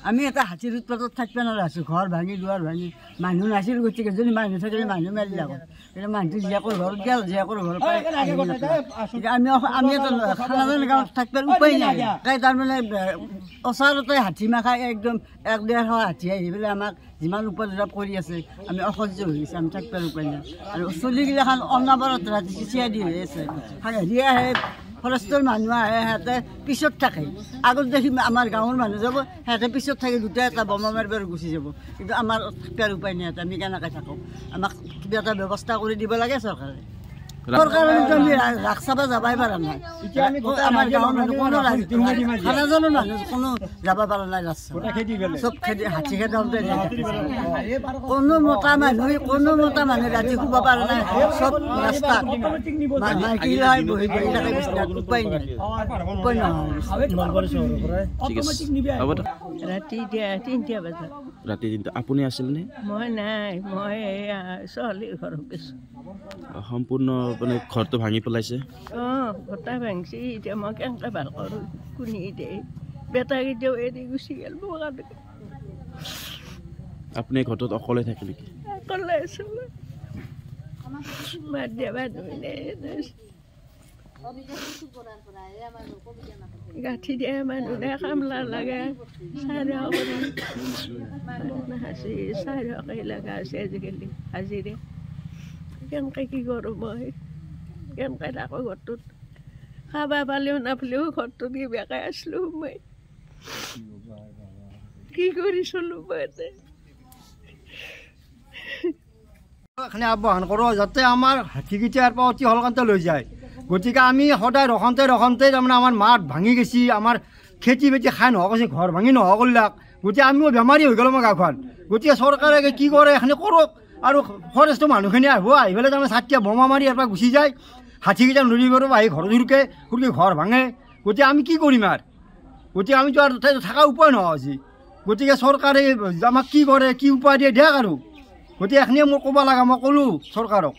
আমি এটা হাতীৰ উৎপাতত থাকিব নোৱাৰা আছো ঘৰ ভাঙি দুৱাৰ ভাঙি মানুহ নাছিল গতিকে যদি মানুহ থাকিলে মানুহ মাৰি যাব কিন্তু মানুহটো জীয়াকৰ ঘৰত গেল জীয়াকৰ ঘৰৰ পৰা আমি এটা খানাজান গাঁৱত থাকিবৰ উপায় নাই তাই তাৰমানে ওচৰতে হাতী মাখা একদম 1-1.5 হাতী আহি পেলাই আমাক যিমান উপদ্ৰৱ কৰি আছে আমি অসহ্য হৈ গৈছে আমি থাকিবৰ উপায় নাই আৰু চলিগিলাখান অনাবৰত ৰাতি চিচিয়া দি হৈ আছে হেৰি আহে ফৰেষ্টৰ মানুহ আহে সিহঁতে পিছত থাকে আগত দেখি আমাৰ গাঁৱৰ মানুহ যাব সিহঁতে পিছত থাকি দুটা এটা বোমা মাৰিব গুচি যাব কিন্তু আমাৰ থাকিবৰ উপায় নাই আমি কেনেকৈ থাকোঁ আমাক কিবা এটা ব্যৱস্থা কৰি দিব লাগে চৰকাৰে চৰকাৰে আমি ৰাস চাব যাবাই পৰা নাই আমাৰ গাঁৱৰ মানুহ কোনো খানাজানৰ মানুহ কোনো যাব পৰা নাই ৰাস চব খেতি হাতী খেদাওঁতে কোনো মতা মানুহ ৰাতি শুব পৰা নাই চব ৰাস্তাত মাইকী লৈ বহি বহি থাকে বিচনাত উপায় নাই উপায় নহয় ৰাতি 3টা বজাত ৰাতি আপুনি আছিল নে মই নাই মই ছোৱালীৰ ঘৰত গৈছোঁ সম্পূৰ্ণ মানে ঘৰটো ভাঙি পেলাইছে গোটা ভাঙিছে এতিয়া মই কেনেকৈ ভাল কৰোঁ কোনে দে বেটাকেইটাও এৰি গুচি গ'ল মোৰ কাৰণে আপুনি ঘৰটোত অকলে থাকে নেকি অকলে আছিলোঁ মাত দিয়া মানুহ গাঁঠি দিয়া মানুহ নে কামলা লাগে 400 লগা আছে আজিকালি হাজিৰে কেনেকৈ কি কৰোঁ মই কেনেকৈ থাকোঁ ঘৰটোত খাব পালেও নাপালেও ঘৰটোত কিবাকৈ আছিলোঁ মই কি কৰিছিলোঁ মই এখানে আহ্বান কৰোঁ যাতে আমাৰ হাতীকেইটাৰ পৰা অতি সোনকালে লৈ যায় গতিকে আমি সদায় ৰখোঁতে তাৰমানে আমাৰ মাত ভাঙি গৈছে আমাৰ খেতি বাতি খাই নোহোৱা কৈছে ঘৰ ভাঙি নোহোৱা কৰিলাক গতিকে আমিও বেমাৰী হৈ গ'লোঁ আমাৰ গাঁওখন গতিকে চৰকাৰে কি কৰে এখানে কৰক আৰু ফৰেষ্টৰ মানুহখিনি আহিব আহি পেলাই তাৰমানে ছাতিয়া বোমা মাৰি ইয়াৰ পৰা গুচি যায় হাতীকেইটা নদী পাৰৰ আহি ঘৰত হুৰকে ঘৰ ভাঙে গতিকে আমি কি কৰিম আৰু গতিকে আমিতো আৰু থকা উপায় নোহোৱা হৈছে গতিকে চৰকাৰে আমাক কি কৰে কি উপায় দিয়ে দিয়ক আৰু গতিকে এখনিয়ে মই ক'ব লগা মই ক'লোঁ চৰকাৰক